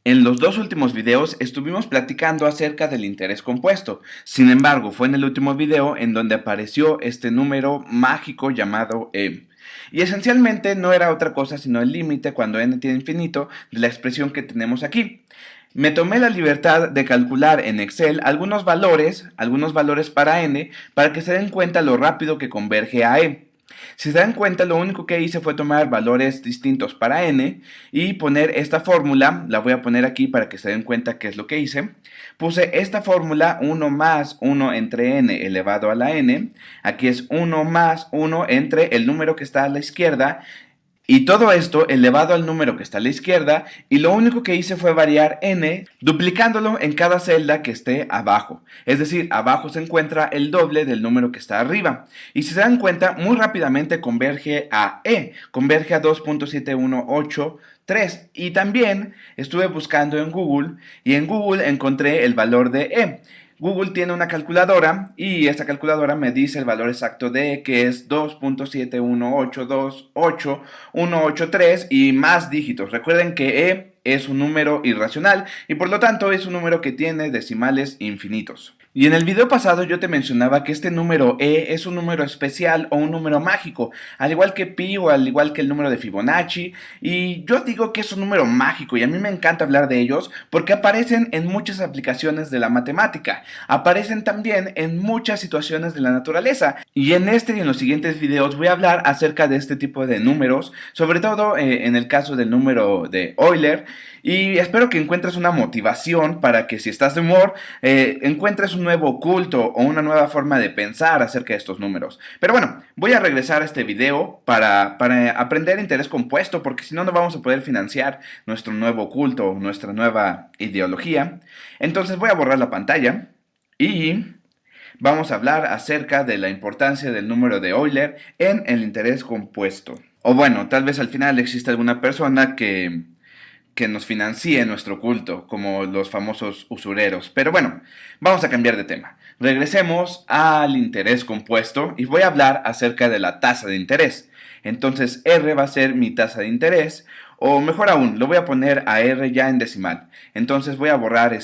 En los dos últimos videos estuvimos platicando acerca del interés compuesto. Sin embargo, fue en el último video en donde apareció este número mágico llamado e. Y esencialmente no era otra cosa sino el límite cuando n tiene infinito de la expresión que tenemos aquí. Me tomé la libertad de calcular en Excel algunos valores para n, para que se den cuenta lo rápido que converge a e. Si se dan cuenta, lo único que hice fue tomar valores distintos para n y poner esta fórmula. La voy a poner aquí para que se den cuenta qué es lo que hice. Puse esta fórmula 1 más 1 entre n elevado a la n. Aquí es 1 más 1 entre el número que está a la izquierda y todo esto elevado al número que está a la izquierda, y lo único que hice fue variar n duplicándolo en cada celda que esté abajo. Es decir, abajo se encuentra el doble del número que está arriba. Y si se dan cuenta, muy rápidamente converge a e, converge a 2.7183. Y también estuve buscando en Google, y en Google encontré el valor de e. Google tiene una calculadora y esta calculadora me dice el valor exacto de E, que es 2.718288183 y más dígitos. Recuerden que E es un número irracional y por lo tanto es un número que tiene decimales infinitos. Y en el video pasado yo te mencionaba que este número e es un número especial o un número mágico, al igual que pi o al igual que el número de Fibonacci, y yo digo que es un número mágico y a mí me encanta hablar de ellos porque aparecen en muchas aplicaciones de la matemática, aparecen también en muchas situaciones de la naturaleza, y en este y en los siguientes videos voy a hablar acerca de este tipo de números, sobre todo en el caso del número de Euler, y espero que encuentres una motivación para que si estás de humor, encuentres un nuevo culto o una nueva forma de pensar acerca de estos números. Pero bueno, voy a regresar a este video para aprender interés compuesto, porque si no, no vamos a poder financiar nuestro nuevo culto, nuestra nueva ideología. Entonces voy a borrar la pantalla y vamos a hablar acerca de la importancia del número de Euler en el interés compuesto. O bueno, tal vez al final exista alguna persona que nos financie nuestro culto, como los famosos usureros. Pero bueno, vamos a cambiar de tema. Regresemos al interés compuesto y voy a hablar acerca de la tasa de interés. Entonces R va a ser mi tasa de interés, o mejor aún, lo voy a poner a R ya en decimal. Entonces voy a borrar el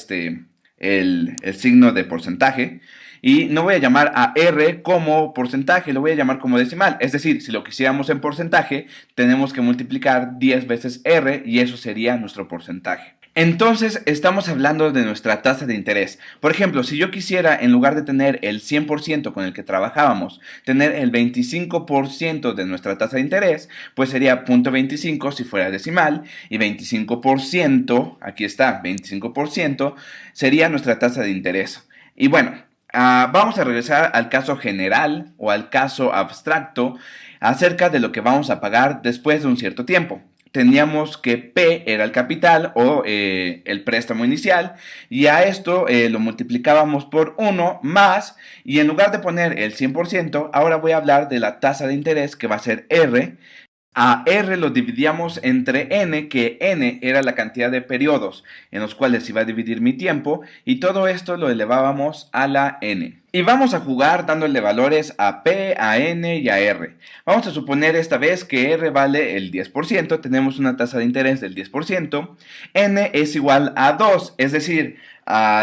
signo de porcentaje. Y no voy a llamar a R como porcentaje, lo voy a llamar como decimal. Es decir, si lo quisiéramos en porcentaje, tenemos que multiplicar 10 veces R y eso sería nuestro porcentaje. Entonces, estamos hablando de nuestra tasa de interés. Por ejemplo, si yo quisiera, en lugar de tener el 100% con el que trabajábamos, tener el 25% de nuestra tasa de interés, pues sería 0.25 si fuera decimal, y 25%, aquí está, 25%, sería nuestra tasa de interés. Y bueno, vamos a regresar al caso general o al caso abstracto acerca de lo que vamos a pagar después de un cierto tiempo. Teníamos que P era el capital o el préstamo inicial, y a esto lo multiplicábamos por 1 más, y en lugar de poner el 100%, ahora voy a hablar de la tasa de interés, que va a ser R. A R lo dividíamos entre n, que n era la cantidad de periodos en los cuales iba a dividir mi tiempo, y todo esto lo elevábamos a la n. Y vamos a jugar dándole valores a p, a n y a r. Vamos a suponer esta vez que r vale el 10%, tenemos una tasa de interés del 10%, n es igual a 2, es decir,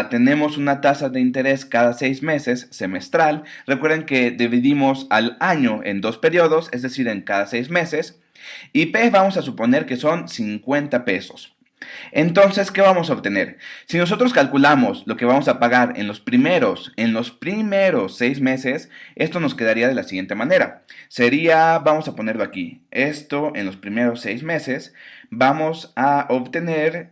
tenemos una tasa de interés cada 6 meses, semestral. Recuerden que dividimos al año en 2 periodos, es decir, en cada 6 meses. Y P vamos a suponer que son 50 pesos. Entonces, ¿qué vamos a obtener? Si nosotros calculamos lo que vamos a pagar en los primeros 6 meses, esto nos quedaría de la siguiente manera. Sería, vamos a ponerlo aquí, esto en los primeros 6 meses, vamos a obtener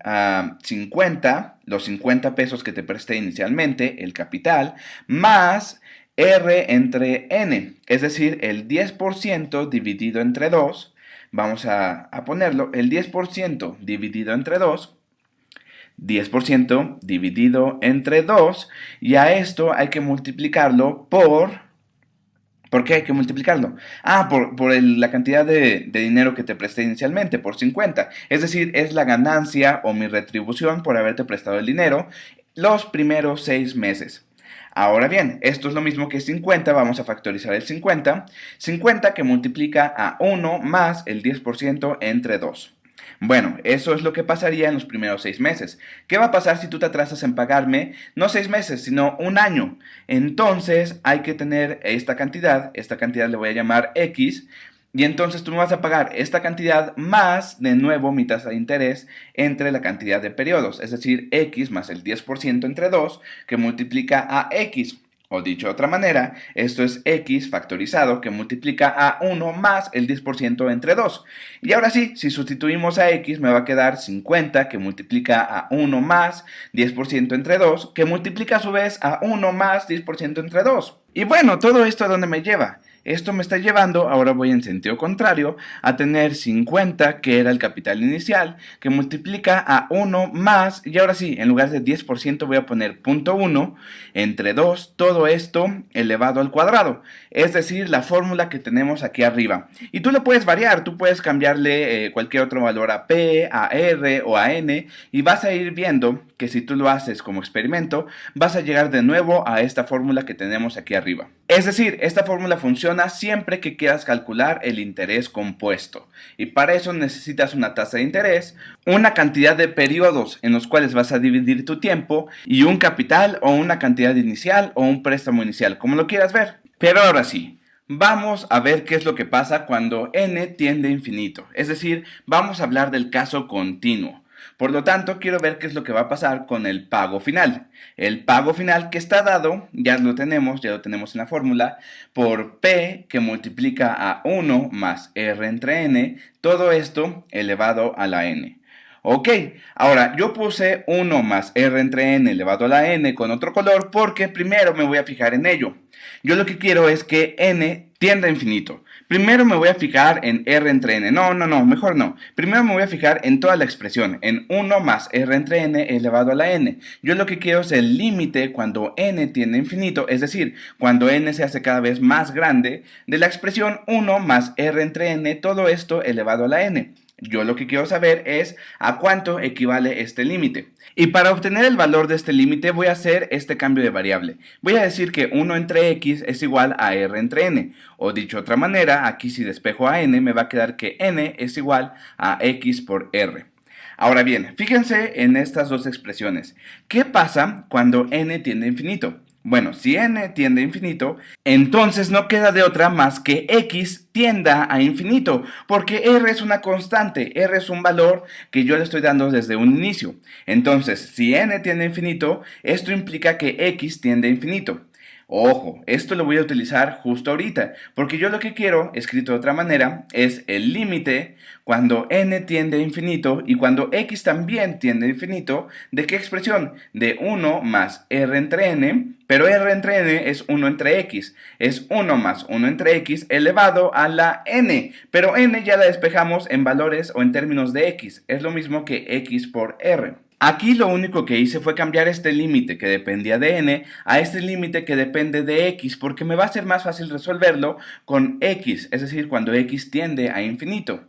50, los 50 pesos que te presté inicialmente, el capital, más R entre N, es decir, el 10% dividido entre 2. Vamos a ponerlo, el 10% dividido entre 2, 10% dividido entre 2, y a esto hay que multiplicarlo ¿por qué hay que multiplicarlo? Por la cantidad de dinero que te presté inicialmente, por 50. Es decir, es la ganancia o mi retribución por haberte prestado el dinero los primeros 6 meses. Ahora bien, esto es lo mismo que 50, vamos a factorizar el 50. 50 que multiplica a 1 más el 10% entre 2. Bueno, eso es lo que pasaría en los primeros 6 meses. ¿Qué va a pasar si tú te atrasas en pagarme? No 6 meses, sino un año. Entonces hay que tener esta cantidad le voy a llamar X, y entonces tú me vas a pagar esta cantidad más, de nuevo, mi tasa de interés entre la cantidad de periodos, es decir, X más el 10% entre 2, que multiplica a X. O dicho de otra manera, esto es X factorizado que multiplica a 1 más el 10% entre 2. Y ahora sí, si sustituimos a X me va a quedar 50 que multiplica a 1 más 10% entre 2, que multiplica a su vez a 1 más 10% entre 2. Y bueno, ¿todo esto a dónde me lleva? Esto me está llevando, ahora voy en sentido contrario, a tener 50, que era el capital inicial, que multiplica a 1 más, y ahora sí, en lugar de 10% voy a poner 0.1 entre 2, todo esto elevado al cuadrado, es decir, la fórmula que tenemos aquí arriba. Y tú le puedes variar, tú puedes cambiarle cualquier otro valor a P, a R o a N, y vas a ir viendo que si tú lo haces como experimento, vas a llegar de nuevo a esta fórmula que tenemos aquí arriba. Es decir, esta fórmula funciona siempre que quieras calcular el interés compuesto. Y para eso necesitas una tasa de interés, una cantidad de periodos en los cuales vas a dividir tu tiempo y un capital o una cantidad inicial o un préstamo inicial, como lo quieras ver. Pero ahora sí, vamos a ver qué es lo que pasa cuando n tiende a infinito. Es decir, vamos a hablar del caso continuo. Por lo tanto, quiero ver qué es lo que va a pasar con el pago final. El pago final que está dado, ya lo tenemos en la fórmula, por P que multiplica a 1 más R entre N, todo esto elevado a la N. Ok, ahora yo puse 1 más R entre N elevado a la N con otro color porque primero me voy a fijar en ello. Yo lo que quiero es que N tienda a infinito. Primero me voy a fijar en R entre N. No, mejor no. Primero me voy a fijar en toda la expresión, en 1 más R entre N elevado a la N. Yo lo que quiero es el límite cuando N tiende a infinito, es decir, cuando N se hace cada vez más grande, de la expresión 1 más R entre N, todo esto elevado a la N. Yo lo que quiero saber es a cuánto equivale este límite. Y para obtener el valor de este límite voy a hacer este cambio de variable. Voy a decir que 1 entre x es igual a r entre n. O dicho de otra manera, aquí si despejo a n me va a quedar que n es igual a x por r. Ahora bien, fíjense en estas dos expresiones. ¿Qué pasa cuando n tiende a infinito? Bueno, si n tiende a infinito, entonces no queda de otra más que x tienda a infinito, porque r es una constante, r es un valor que yo le estoy dando desde un inicio. Entonces, si n tiende a infinito, esto implica que x tiende a infinito. Ojo, esto lo voy a utilizar justo ahorita, porque yo lo que quiero, escrito de otra manera, es el límite cuando n tiende a infinito y cuando x también tiende a infinito, ¿de qué expresión? De 1 más r entre n, pero r entre n es 1 entre x, es 1 más 1 entre x elevado a la n, pero n ya la despejamos en valores o en términos de x, es lo mismo que x por r. Aquí lo único que hice fue cambiar este límite que dependía de n a este límite que depende de x, porque me va a ser más fácil resolverlo con x, es decir, cuando x tiende a infinito.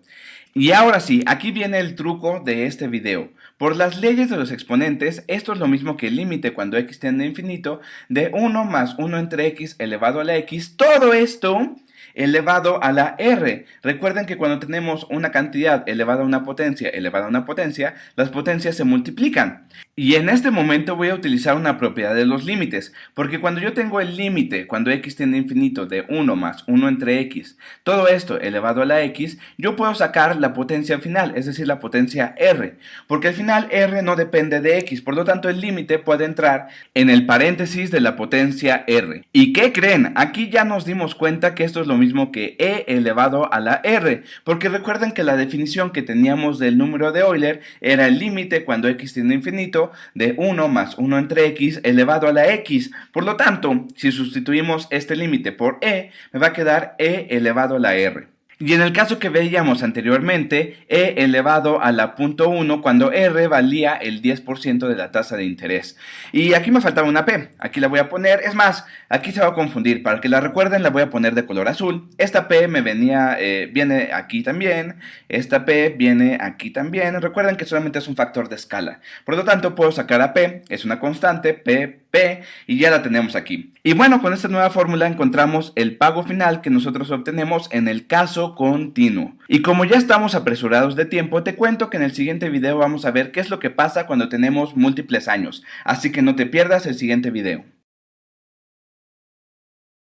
Y ahora sí, aquí viene el truco de este video. Por las leyes de los exponentes, esto es lo mismo que el límite cuando x tiende a infinito de 1 más 1 entre x elevado a la x, todo esto elevado a la r. Recuerden que cuando tenemos una cantidad elevada a una potencia, las potencias se multiplican. Y en este momento voy a utilizar una propiedad de los límites, porque cuando yo tengo el límite, cuando x tiende a infinito de 1 más 1 entre x, todo esto elevado a la x, yo puedo sacar la potencia final, es decir, la potencia r, porque al final r no depende de x, por lo tanto el límite puede entrar en el paréntesis de la potencia r. ¿Y qué creen? Aquí ya nos dimos cuenta que esto es lo mismo que e elevado a la r, porque recuerden que la definición que teníamos del número de Euler era el límite cuando x tiende a infinito de 1 más 1 entre x elevado a la x. Por lo tanto, si sustituimos este límite por e, me va a quedar e elevado a la r. Y en el caso que veíamos anteriormente, e elevado a la punto 1 cuando r valía el 10% de la tasa de interés. Y aquí me faltaba una p, aquí la voy a poner, es más, aquí se va a confundir, para que la recuerden la voy a poner de color azul. Esta p viene aquí también, esta p viene aquí también, recuerden que solamente es un factor de escala. Por lo tanto puedo sacar a p, es una constante, p P, y ya la tenemos aquí. Y bueno, con esta nueva fórmula encontramos el pago final que nosotros obtenemos en el caso continuo. Y como ya estamos apresurados de tiempo, te cuento que en el siguiente video vamos a ver qué es lo que pasa cuando tenemos múltiples años. Así que no te pierdas el siguiente video.